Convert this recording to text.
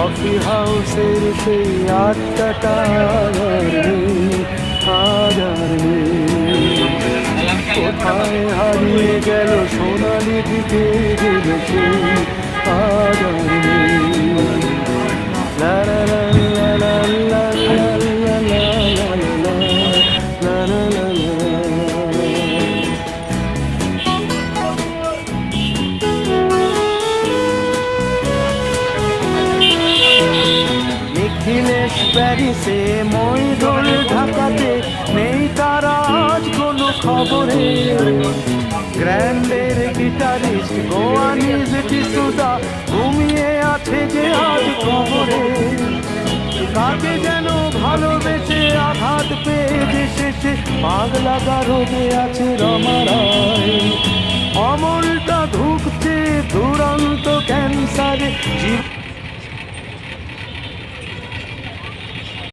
Coffee হাউসের সেই আড্ডাটা আর নেই, আজ আর নেই। কোথায় হারিয়ে গেল সোনালি দিকে গেলে সেই আজ আর নেই। লা লা লা লা লা লা লা লা লা লা লা লা লা। নিখিলেশ প্যারিসে, মইদুল ঢাকাতে, নেই তার আজ কোনো খবরে। গ্র্যান্ডের গিটারিস্ট গোয়ানিজ টিসুদা ঘুমিয়ে আছে যে আজ খবরে। কাকে যেন ভালোবেসে আঘাত পেয়ে যে শেষে পাগলা গারদে আছে রমা রায়। অমলটা ধুকছে দুরন্ত ক্যান্সারে জীব